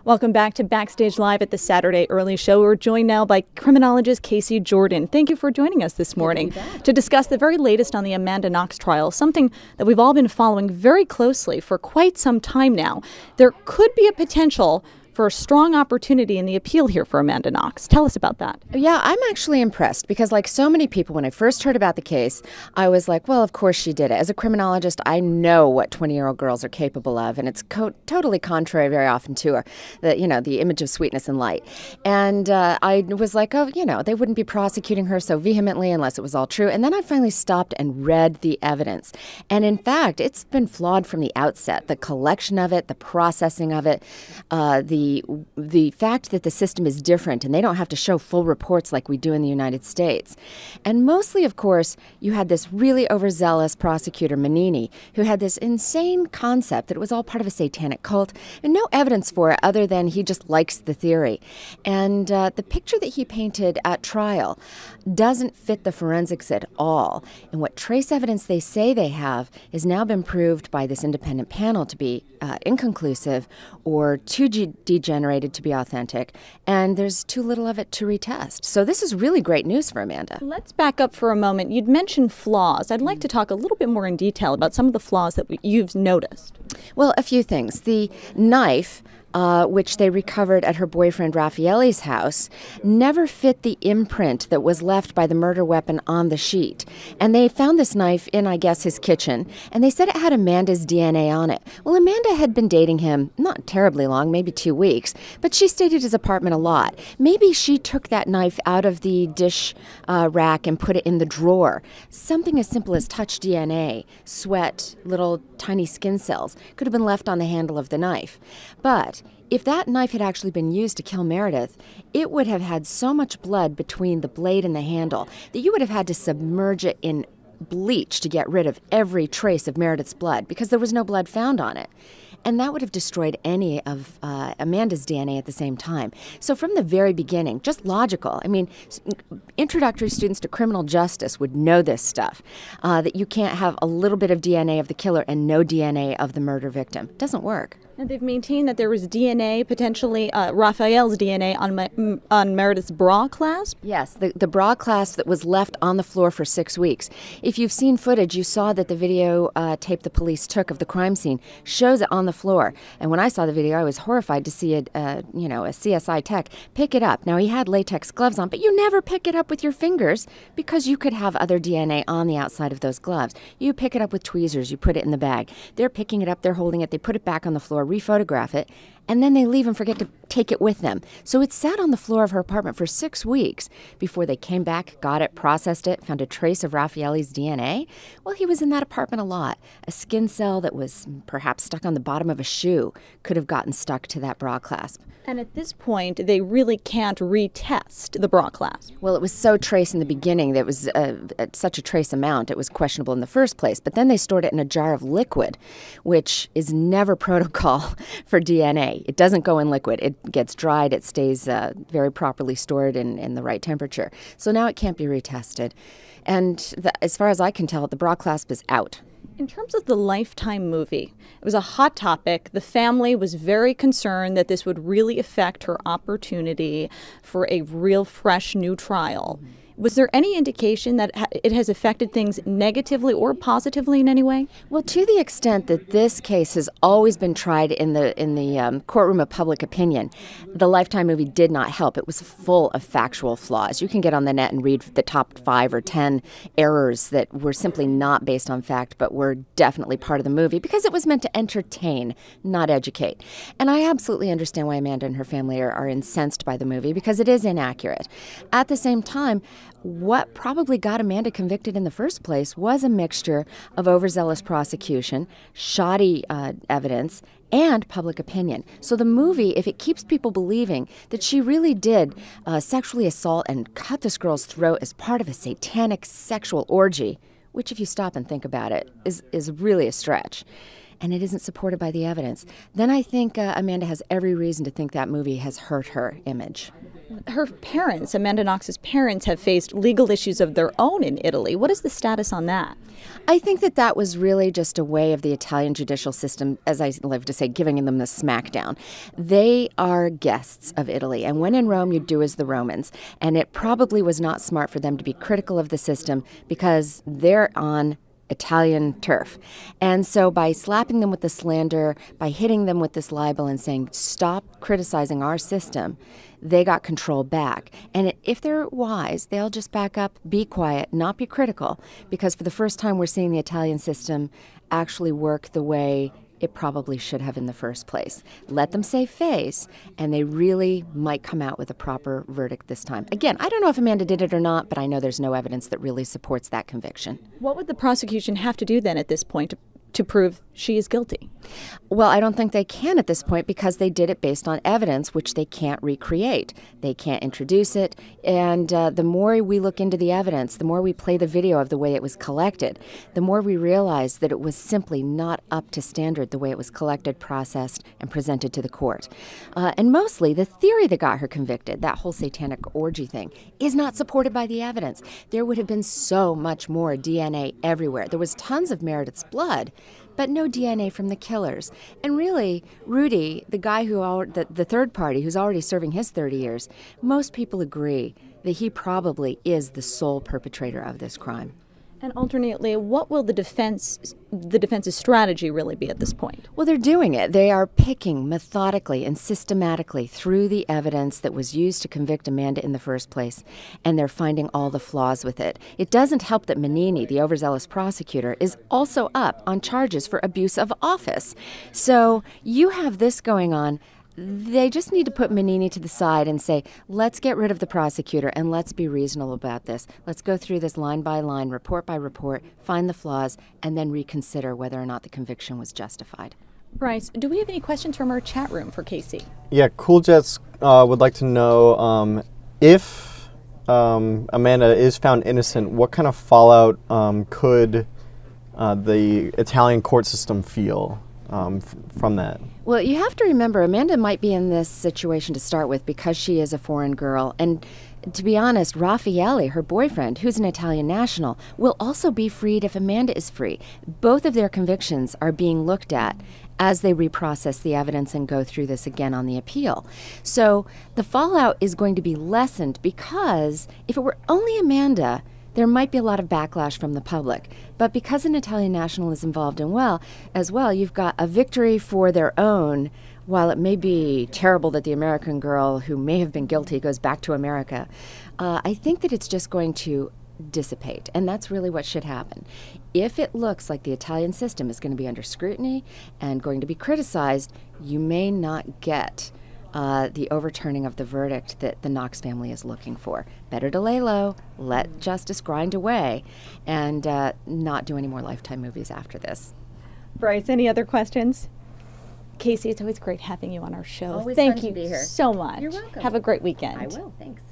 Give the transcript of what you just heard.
Welcome back to Backstage Live at the Saturday Early Show. We're joined now by criminologist Casey Jordan. Thank you for joining us this morning to discuss the very latest on the Amanda Knox trial, something that we've all been following very closely for quite some time now. There could be a potential for a strong opportunity in the appeal here for Amanda Knox. Tell us about that. Yeah, I'm actually impressed because like so many people, when I first heard about the case, I was like, well, of course she did it. As a criminologist, I know what 20-year-old girls are capable of, and it's totally contrary very often to her, the image of sweetness and light. And I was like, oh, they wouldn't be prosecuting her so vehemently unless it was all true. And then I finally stopped and read the evidence. And in fact, it's been flawed from the outset. The collection of it, the processing of it, the fact that the system is different and they don't have to show full reports like we do in the United States. And mostly, of course, you had this really overzealous prosecutor, Manini, who had this insane concept that it was all part of a satanic cult and no evidence for it other than he just likes the theory. And the picture that he painted at trial doesn't fit the forensics at all. And what trace evidence they say they have has now been proved by this independent panel to be inconclusive or too degenerated to be authentic, and there's too little of it to retest. So this is really great news for Amanda. Let's back up for a moment. You'd mentioned flaws. I'd like to talk a little bit more in detail about some of the flaws that you've noticed. Well, a few things. The knife, which they recovered at her boyfriend Raffaelle's house, never fit the imprint that was left by the murder weapon on the sheet. And they found this knife in, I guess, his kitchen, and they said it had Amanda's DNA on it. Well, Amanda had been dating him not terribly long, maybe 2 weeks, but she stayed at his apartment a lot. Maybe she took that knife out of the dish rack and put it in the drawer. Something as simple as touch DNA, sweat, little tiny skin cells could have been left on the handle of the knife. But if that knife had actually been used to kill Meredith, it would have had so much blood between the blade and the handle that you would have had to submerge it in bleach to get rid of every trace of Meredith's blood because there was no blood found on it. And that would have destroyed any of Amanda's DNA at the same time. So from the very beginning, just logical. I mean, introductory students to criminal justice would know this stuff, that you can't have a little bit of DNA of the killer and no DNA of the murder victim. It doesn't work. And they've maintained that there was DNA, potentially Raphael's DNA, on Meredith's bra clasp? Yes, the bra clasp that was left on the floor for 6 weeks. If you've seen footage, you saw that the video tape the police took of the crime scene shows it on the floor. And when I saw the video, I was horrified to see a CSI tech pick it up. Now, he had latex gloves on, but you never pick it up with your fingers because you could have other DNA on the outside of those gloves. You pick it up with tweezers, you put it in the bag. They're picking it up, they're holding it, they put it back on the floor, rephotograph it, and then they leave and forget to take it with them. So it sat on the floor of her apartment for 6 weeks before they came back, got it, processed it, found a trace of Raffaelle's DNA. Well, he was in that apartment a lot. A skin cell that was perhaps stuck on the bottom of a shoe could have gotten stuck to that bra clasp. And at this point, they really can't retest the bra clasp. Well, it was so trace in the beginning that it was such a trace amount, it was questionable in the first place. But then they stored it in a jar of liquid, which is never protocol for DNA. It doesn't go in liquid. It gets dried. It stays very properly stored in the right temperature. So now it can't be retested. And as far as I can tell, the bra clasp is out. In terms of the Lifetime movie, it was a hot topic. The family was very concerned that this would really affect her opportunity for a real fresh new trial. Was there any indication that it has affected things negatively or positively in any way? Well, to the extent that this case has always been tried in the courtroom of public opinion, the Lifetime movie did not help. It was full of factual flaws. You can get on the net and read the top 5 or 10 errors that were simply not based on fact, but were definitely part of the movie because it was meant to entertain, not educate. And I absolutely understand why Amanda and her family are incensed by the movie because it is inaccurate. At the same time, what probably got Amanda convicted in the first place was a mixture of overzealous prosecution, shoddy evidence, and public opinion. So the movie, if it keeps people believing that she really did sexually assault and cut this girl's throat as part of a satanic sexual orgy, which if you stop and think about it is really a stretch. and it isn't supported by the evidence, then I think Amanda has every reason to think that movie has hurt her image. Her parents, Amanda Knox's parents, have faced legal issues of their own in Italy. What is the status on that? I think that was really just a way of the Italian judicial system, as I love to say, giving them the smackdown. They are guests of Italy, and when in Rome, you do as the Romans. And it probably was not smart for them to be critical of the system because they're on Italian turf. And so by slapping them with the slander, by hitting them with this libel and saying, stop criticizing our system, they got control back. And if they're wise, they'll just back up, be quiet, not be critical, because for the first time we're seeing the Italian system actually work the way it probably should have in the first place. Let them save face, and they really might come out with a proper verdict this time. Again, I don't know if Amanda did it or not, but I know there's no evidence that really supports that conviction. What would the prosecution have to do then at this point to prove she is guilty? Well, I don't think they can at this point because they did it based on evidence, which they can't recreate. They can't introduce it. And the more we look into the evidence, the more we play the video of the way it was collected, the more we realize that it was simply not up to standard the way it was collected, processed, and presented to the court. And mostly, the theory that got her convicted, that whole satanic orgy thing, is not supported by the evidence. There would have been so much more DNA everywhere. There was tons of Meredith's blood, but no DNA from the killers. And really, Rudy, the guy the third party who's already serving his 30 years, most people agree that he probably is the sole perpetrator of this crime. And alternately, what will the defense's strategy really be at this point? Well, they're doing it. They are picking methodically and systematically through the evidence that was used to convict Amanda in the first place, and they're finding all the flaws with it. It doesn't help that Manini, the overzealous prosecutor, is also up on charges for abuse of office. So you have this going on. They just need to put Manini to the side and say, let's get rid of the prosecutor and let's be reasonable about this. Let's go through this line by line, report by report, find the flaws, and then reconsider whether or not the conviction was justified. Bryce, do we have any questions from our chat room for Casey? Yeah, Cool Jets would like to know if Amanda is found innocent, what kind of fallout could the Italian court system feel from that? Well, you have to remember, Amanda might be in this situation to start with because she is a foreign girl. And to be honest, Raffaele, her boyfriend, who's an Italian national, will also be freed if Amanda is free. Both of their convictions are being looked at as they reprocess the evidence and go through this again on the appeal. So the fallout is going to be lessened because if it were only Amanda, there might be a lot of backlash from the public. But because an Italian national is involved as well, you've got a victory for their own. While it may be terrible that the American girl who may have been guilty goes back to America, I think that it's just going to dissipate. And that's really what should happen. If it looks like the Italian system is going to be under scrutiny and going to be criticized, you may not get the overturning of the verdict that the Knox family is looking for. Better to lay low, let justice grind away, and not do any more Lifetime movies after this. Bryce, any other questions? Casey, it's always great having you on our show. Always Thank fun to you be here. so much. You're welcome. Have a great weekend. I will. Thanks.